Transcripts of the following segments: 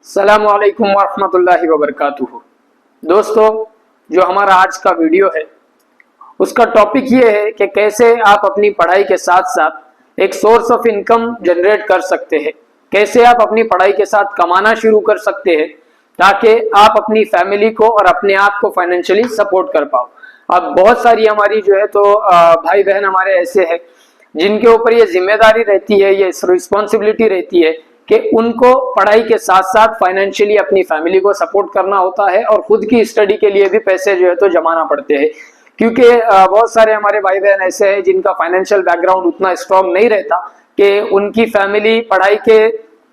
अस्सलामुअलैकुम वरहमतुल्लाहि वबरकातुहू। दोस्तों, जो हमारा आज का वीडियो है उसका टॉपिक ये है कि कैसे आप अपनी पढ़ाई के साथ साथ एक सोर्स ऑफ इनकम जनरेट कर सकते हैं, कैसे आप अपनी पढ़ाई के साथ कमाना शुरू कर सकते हैं ताकि आप अपनी फैमिली को और अपने आप को फाइनेंशियली सपोर्ट कर पाओ। अब बहुत सारी हमारी जो है तो भाई बहन हमारे ऐसे हैं जिनके ऊपर ये जिम्मेदारी रहती है, ये रिस्पॉन्सिबिलिटी रहती है कि उनको पढ़ाई के साथ साथ फाइनेंशियली अपनी फैमिली को सपोर्ट करना होता है और खुद की स्टडी के लिए भी पैसे जो है तो जमाना पड़ते हैं। क्योंकि बहुत सारे हमारे भाई बहन ऐसे हैं जिनका फाइनेंशियल बैकग्राउंड उतना स्ट्रांग नहीं रहता कि उनकी फैमिली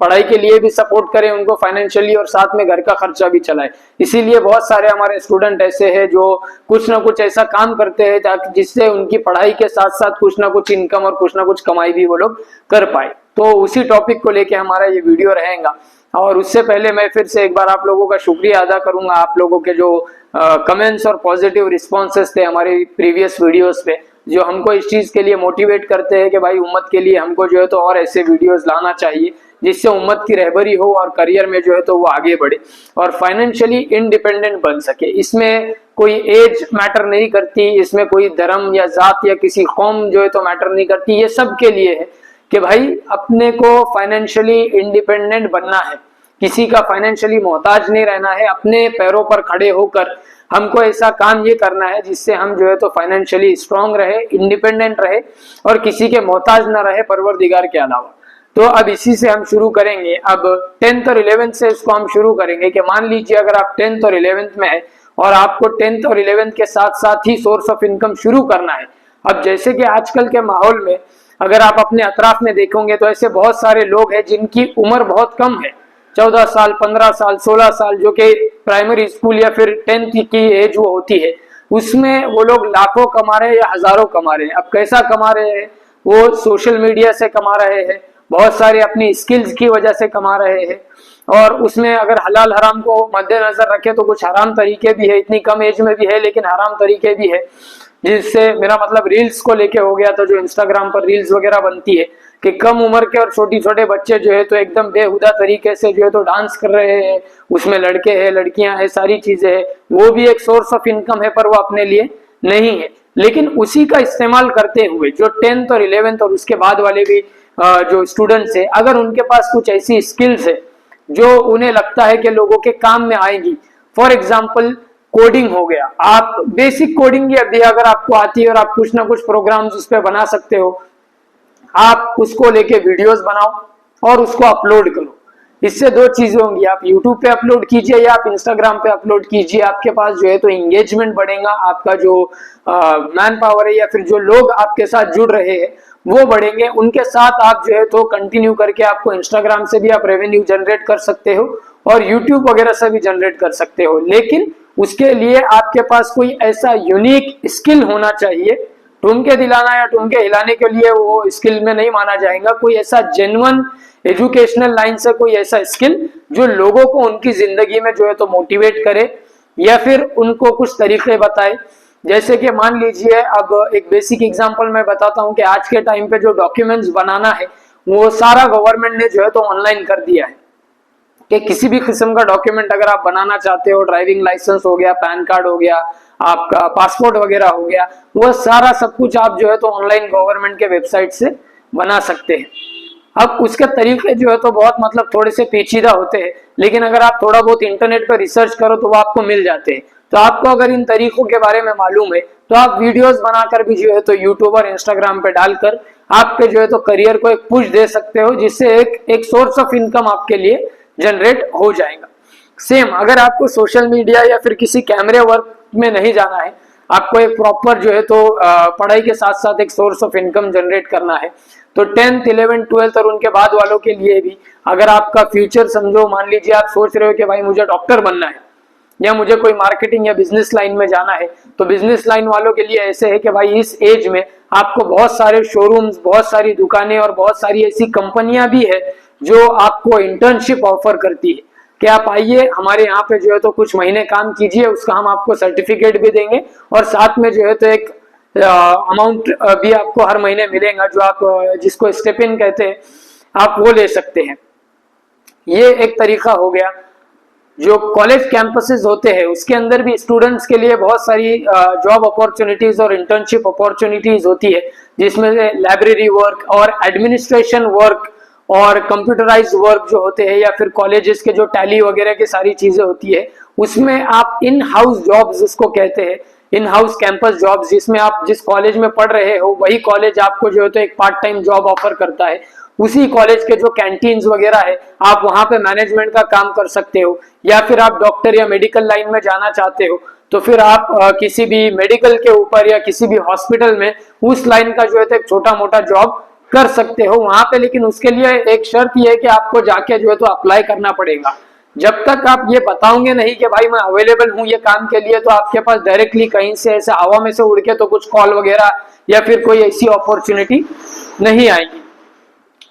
पढ़ाई के लिए भी सपोर्ट करे उनको फाइनेंशियली और साथ में घर का खर्चा भी चलाए। इसीलिए बहुत सारे हमारे स्टूडेंट ऐसे हैं जो कुछ ना कुछ ऐसा काम करते हैं ताकि जिससे उनकी पढ़ाई के साथ साथ कुछ ना कुछ इनकम और कुछ ना कुछ कमाई भी वो लोग कर पाए। तो उसी टॉपिक को लेके हमारा ये वीडियो रहेगा। और उससे पहले मैं फिर से एक बार आप लोगों का शुक्रिया अदा करूंगा, आप लोगों के जो कमेंट्स और पॉजिटिव रिस्पॉन्सेस थे हमारे प्रीवियस वीडियोस पे, जो हमको इस चीज के लिए मोटिवेट करते हैं कि भाई उम्मत के लिए हमको जो है तो और ऐसे वीडियोस लाना चाहिए जिससे उम्मत की रहबरी हो और करियर में जो है तो वो आगे बढ़े और फाइनेंशियली इंडिपेंडेंट बन सके। इसमें कोई एज मैटर नहीं करती, इसमें कोई धर्म या जात या किसी कौम जो है तो मैटर नहीं करती। ये सब के लिए है कि भाई अपने को फाइनेंशियली इंडिपेंडेंट बनना है, किसी का फाइनेंशियली मोहताज नहीं रहना है, अपने पैरों पर खड़े होकर हमको ऐसा काम ये करना है जिससे हम जो है तो फाइनेंशियली स्ट्रांग रहे, इंडिपेंडेंट रहे और किसी के मोहताज ना रहे परवरदिगार के अलावा। तो अब इसी से हम शुरू करेंगे। अब 10th और 11th से इसको हम शुरू करेंगे कि मान लीजिए अगर आप 10th और 11th में है और आपको 10th और 11th के साथ साथ ही सोर्स ऑफ इनकम शुरू करना है। अब जैसे कि आजकल के माहौल में अगर आप अपने अतराफ में देखोगे तो ऐसे बहुत सारे लोग हैं जिनकी उम्र बहुत कम है, 14 साल, 15 साल, 16 साल, जो कि प्राइमरी स्कूल या फिर 10th की एज वो होती है, उसमें वो लोग लाखों कमा रहे हैं या हजारों कमा रहे हैं। अब कैसा कमा रहे हैं? वो सोशल मीडिया से कमा रहे हैं, बहुत सारे अपनी स्किल्स की वजह से कमा रहे हैं। और उसमें अगर हलाल हराम को मद्देनजर रखे तो कुछ हराम तरीके भी है, इतनी कम एज में भी है लेकिन हराम तरीके भी है। जिससे मेरा मतलब रील्स को लेके हो गया, तो जो इंस्टाग्राम पर रील्स वगैरह बनती है कि कम उम्र के और छोटी छोटे बच्चे जो है तो एकदम बेहुदा तरीके से जो है तो डांस कर रहे हैं, उसमें लड़के हैं, लड़कियां हैं, सारी चीजें हैं, वो भी एक सोर्स ऑफ इनकम है पर वो अपने लिए नहीं है। लेकिन उसी का इस्तेमाल करते हुए जो 10th और 11th और उसके बाद वाले भी जो स्टूडेंट्स है, अगर उनके पास कुछ ऐसी स्किल्स है जो उन्हें लगता है कि लोगों के काम में आएगी, फॉर एग्जाम्पल कोडिंग हो गया, आप बेसिक कोडिंग की अभी अगर आपको आती है और आप कुछ ना कुछ प्रोग्राम्स उस पर बना सकते हो, आप उसको लेके वीडियोस बनाओ और उसको अपलोड करो। इससे दो चीजें होंगी, आप यूट्यूब पे अपलोड कीजिए या आप इंस्टाग्राम पे अपलोड कीजिए, आपके पास जो है तो एंगेजमेंट बढ़ेगा, आपका जो मैन पावर है या फिर जो लोग आपके साथ जुड़ रहे हैं वो बढ़ेंगे, उनके साथ आप जो है तो कंटिन्यू करके आपको इंस्टाग्राम से भी आप रेवेन्यू जनरेट कर सकते हो और यूट्यूब वगैरह से भी जनरेट कर सकते हो। लेकिन उसके लिए आपके पास कोई ऐसा यूनिक स्किल होना चाहिए, ठुमके दिलाना या ठुमके हिलाने के लिए वो स्किल में नहीं माना जाएगा। कोई ऐसा जेन्युइन एजुकेशनल लाइन से कोई ऐसा स्किल जो लोगों को उनकी जिंदगी में जो है तो मोटिवेट करे या फिर उनको कुछ तरीके बताए। जैसे कि मान लीजिए, अब एक बेसिक एग्जांपल मैं बताता हूं कि आज के टाइम पे जो डॉक्यूमेंट्स बनाना है वो सारा गवर्नमेंट ने जो है तो ऑनलाइन कर दिया है कि किसी भी किस्म का डॉक्यूमेंट अगर आप बनाना चाहते हो, ड्राइविंग लाइसेंस हो गया, पैन कार्ड हो गया, आपका पासपोर्ट वगैरह हो गया, वो सारा सब कुछ आप जो है तो ऑनलाइन गवर्नमेंट के वेबसाइट से बना सकते हैं। अब उसके तरीके जो है तो बहुत मतलब थोड़े से पेचीदा होते हैं, लेकिन अगर आप थोड़ा बहुत इंटरनेट पर रिसर्च करो तो वो आपको मिल जाते हैं। तो आपको अगर इन तरीकों के बारे में मालूम है तो आप वीडियोस बनाकर भी जो है तो यूट्यूब और इंस्टाग्राम पे डालकर आपके जो है तो करियर को एक पुश दे सकते हो, जिससे एक सोर्स ऑफ इनकम आपके लिए जनरेट हो जाएगा। सेम अगर आपको सोशल मीडिया या फिर किसी कैमरे वर्क में नहीं जाना है, आपको एक प्रॉपर जो है तो पढ़ाई के साथ साथ एक सोर्स ऑफ इनकम जनरेट करना है, तो 10th, 11th, 12th और उनके बाद वालों के लिए भी अगर आपका फ्यूचर समझो, मान लीजिए आप सोच रहे हो कि भाई मुझे डॉक्टर बनना है या मुझे कोई मार्केटिंग या बिजनेस लाइन में जाना है, तो बिजनेस लाइन वालों के लिए ऐसे है कि भाई इस एज में आपको बहुत सारे शोरूम्स, बहुत सारी दुकानें और बहुत सारी ऐसी कंपनियां भी है जो आपको इंटर्नशिप ऑफर करती है कि आप आइए हमारे यहाँ पे जो है तो कुछ महीने काम कीजिए, उसका हम आपको सर्टिफिकेट भी देंगे और साथ में जो है तो एक अमाउंट भी आपको हर महीने मिलेगा जो आप जिसको स्टेपिन कहते हैं, आप वो ले सकते हैं। ये एक तरीका हो गया। जो कॉलेज कैंपसेस होते हैं उसके अंदर भी स्टूडेंट्स के लिए बहुत सारी जॉब अपॉर्चुनिटीज और इंटर्नशिप अपॉर्चुनिटीज होती है, जिसमें से लाइब्रेरी वर्क और एडमिनिस्ट्रेशन वर्क और कंप्यूटराइज वर्क जो होते हैं, या फिर कॉलेजेस के जो टैली वगैरह की सारी चीजें होती है, उसमें आप इन हाउस जॉब्स उसको कहते हैं, इन हाउस कैंपस जॉब्स, जिसमें आप जिस कॉलेज में पढ़ रहे हो वही कॉलेज आपको जो है तो एक पार्ट टाइम जॉब ऑफर करता है। उसी कॉलेज के जो कैंटीन्स वगैरह है आप वहां पे मैनेजमेंट का काम कर सकते हो, या फिर आप डॉक्टर या मेडिकल लाइन में जाना चाहते हो तो फिर आप किसी भी मेडिकल के ऊपर या किसी भी हॉस्पिटल में उस लाइन का जो है तो एक छोटा मोटा जॉब कर सकते हो वहां पे। लेकिन उसके लिए एक शर्त यह है कि आपको जाके जो है तो अप्लाई करना पड़ेगा। जब तक आप ये बताओगे नहीं कि भाई मैं अवेलेबल हूँ ये काम के लिए, तो आपके पास डायरेक्टली कहीं से ऐसे हवा में से उड़ के तो कुछ कॉल वगैरह या फिर कोई ऐसी अपॉर्चुनिटी नहीं आएगी।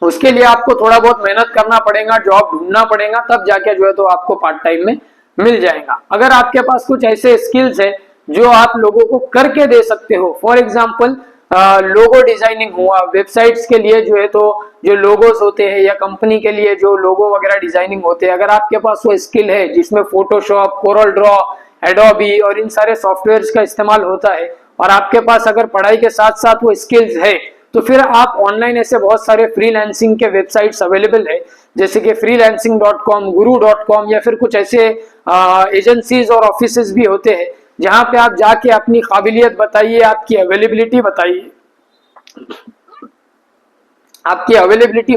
उसके लिए आपको थोड़ा बहुत मेहनत करना पड़ेगा, जॉब ढूंढना पड़ेगा, तब जाके जो है तो आपको पार्ट टाइम में मिल जाएगा। अगर आपके पास कुछ ऐसे स्किल्स है जो आप लोगों को करके दे सकते हो, फॉर एग्जाम्पल लोगो डिजाइनिंग हुआ, वेबसाइट्स के लिए जो है तो जो लोगोस होते हैं या कंपनी के लिए जो लोगो वगैरह डिजाइनिंग होते हैं, अगर आपके पास वो स्किल है जिसमें फोटोशॉप, कोरल ड्रॉ, एडोबी और इन सारे सॉफ्टवेयर्स का इस्तेमाल होता है, और आपके पास अगर पढ़ाई के साथ साथ वो स्किल्स है, तो फिर आप ऑनलाइन ऐसे बहुत सारे फ्रीलांसिंग के वेबसाइट्स अवेलेबल है, जैसे कि freelancing.com, guru.com, या फिर कुछ ऐसे एजेंसीज और ऑफिसेज भी होते हैं जहां पे आप जाके अपनी काबिलियत बताइए, आपकी अवेलेबिलिटी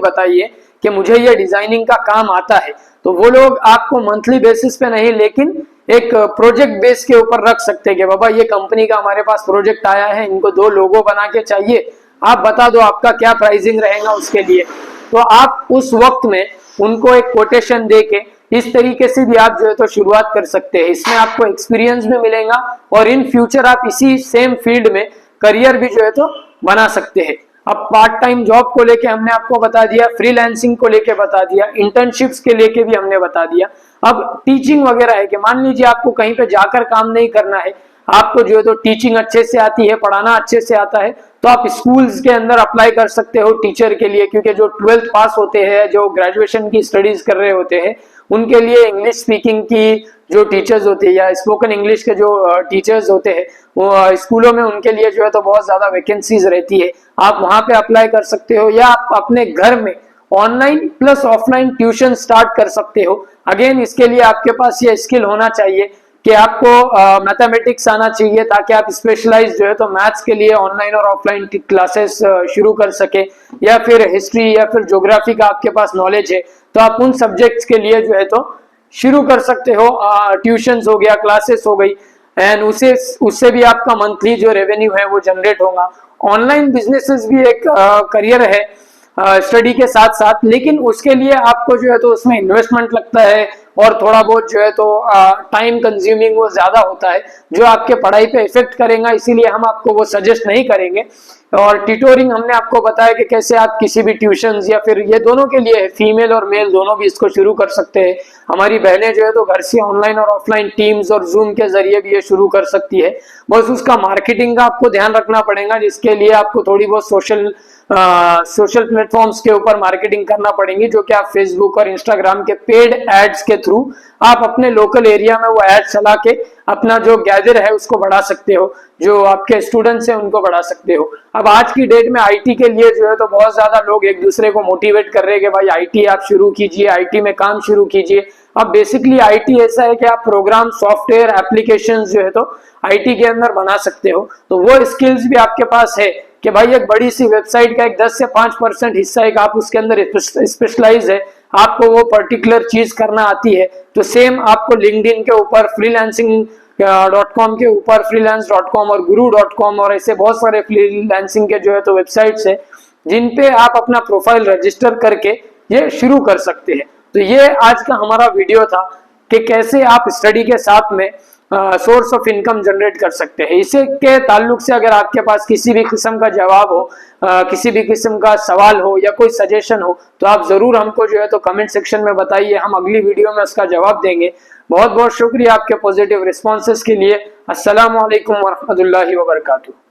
बताइए, कि मुझे ये डिजाइनिंग का काम आता है, तो वो लोग आपको मंथली बेसिस पे नहीं लेकिन एक प्रोजेक्ट बेस के ऊपर रख सकते हैं कि बाबा ये कंपनी का हमारे पास प्रोजेक्ट आया है, इनको 2 लोगो बना के चाहिए, आप बता दो आपका क्या प्राइसिंग रहेगा उसके लिए। तो आप उस वक्त में उनको एक कोटेशन दे के इस तरीके से भी आप जो है तो शुरुआत कर सकते हैं। इसमें आपको एक्सपीरियंस भी मिलेगा और इन फ्यूचर आप इसी सेम फील्ड में करियर भी जो है तो बना सकते हैं। अब पार्ट टाइम जॉब को लेके हमने आपको बता दिया, फ्रीलांसिंग को लेके बता दिया, इंटर्नशिप्स के लेके भी हमने बता दिया। अब टीचिंग वगैरह है कि मान लीजिए आपको कहीं पे जाकर काम नहीं करना है, आपको जो है तो टीचिंग अच्छे से आती है, पढ़ाना अच्छे से आता है, तो आप स्कूल्स के अंदर अप्लाई कर सकते हो टीचर के लिए, क्योंकि जो 12th पास होते हैं, जो ग्रेजुएशन की स्टडीज कर रहे होते हैं, उनके लिए इंग्लिश स्पीकिंग की जो टीचर्स होते हैं या स्पोकन इंग्लिश के जो टीचर्स होते हैं, वो स्कूलों में उनके लिए जो है तो बहुत ज्यादा वैकेंसीज रहती है, आप वहां पे अप्लाई कर सकते हो, या आप अपने घर में online plus offline tuition start कर सकते हो। अगेन इसके लिए आपके पास ये स्किल होना चाहिए कि आपको मैथमेटिक्स आना चाहिए, ताकि आप स्पेशलाइज जो है तो मैथ्स के लिए ऑनलाइन और ऑफलाइन क्लासेस शुरू कर सके, या फिर हिस्ट्री या फिर ज्योग्राफी का आपके पास नॉलेज है तो आप उन सब्जेक्ट्स के लिए जो है तो शुरू कर सकते हो। ट्यूशंस हो गया, क्लासेस हो गई, एंड उससे भी आपका मंथली जो रेवेन्यू है वो जनरेट होगा। ऑनलाइन बिजनेसेस भी एक करियर है स्टडी के साथ साथ, लेकिन उसके लिए आपको जो है तो उसमें इन्वेस्टमेंट लगता है और थोड़ा बहुत जो है तो टाइम कंज्यूमिंग वो ज्यादा होता है, जो आपके पढ़ाई पे इफेक्ट करेगा, इसीलिए हम आपको वो सजेस्ट नहीं करेंगे। और ट्यूटोरिंग हमने आपको बताया कि कैसे आप किसी भी ट्यूशंस या फिर ये दोनों के लिए, फीमेल और मेल दोनों भी इसको शुरू कर सकते हैं। हमारी बहनें जो है तो घर से ऑनलाइन और ऑफलाइन टीम्स और जूम के जरिए भी ये शुरू कर सकती है। बस उसका मार्केटिंग का आपको ध्यान रखना पड़ेगा, जिसके लिए आपको थोड़ी बहुत सोशल प्लेटफॉर्म्स के ऊपर मार्केटिंग करना पड़ेगी, जो कि आप फेसबुक और इंस्टाग्राम के पेड एड्स के थ्रू आप अपने लोकल एरिया में वो एड चला के अपना जो गैदर है उसको बढ़ा सकते हो, जो आपके स्टूडेंट्स हैं उनको बढ़ा सकते हो। अब आज की डेट में आईटी के लिए जो है तो बहुत ज्यादा लोग एक दूसरे को मोटिवेट कर रहे हैं कि भाई आईटी आप शुरू कीजिए, आईटी में काम शुरू कीजिए। अब बेसिकली आईटी ऐसा है कि आप प्रोग्राम, सॉफ्टवेयर, एप्लीकेशंस जो है तो आईटी के अंदर बना सकते हो, तो वो स्किल्स भी आपके पास है कि भाई एक बड़ी सी वेबसाइट का एक 10 से 5% हिस्सा एक आप उसके अंदर स्पेशलाइज है, आपको वो पर्टिकुलर चीज करना आती है, तो सेम आपको लिंक्डइन के ऊपर, freelancing.com के ऊपर, freelance.com और guru.com और ऐसे बहुत सारे फ्रीलांसिंग के जो है तो वेबसाइट्स है जिन पे आप अपना प्रोफाइल रजिस्टर करके ये शुरू कर सकते हैं। तो ये आज का हमारा वीडियो था कि कैसे आप स्टडी के साथ में सोर्स ऑफ इनकम जनरेट कर सकते हैं। इसे के ताल्लुक से अगर आपके पास किसी भी किस्म का जवाब हो, किसी भी किस्म का सवाल हो या कोई सजेशन हो, तो आप जरूर हमको जो है तो कमेंट सेक्शन में बताइए, हम अगली वीडियो में उसका जवाब देंगे। बहुत बहुत शुक्रिया आपके पॉजिटिव रिस्पॉन्सेस के लिए। अस्सलाम वालेकुम वरहमतुल्लाहि वबरकातुहू।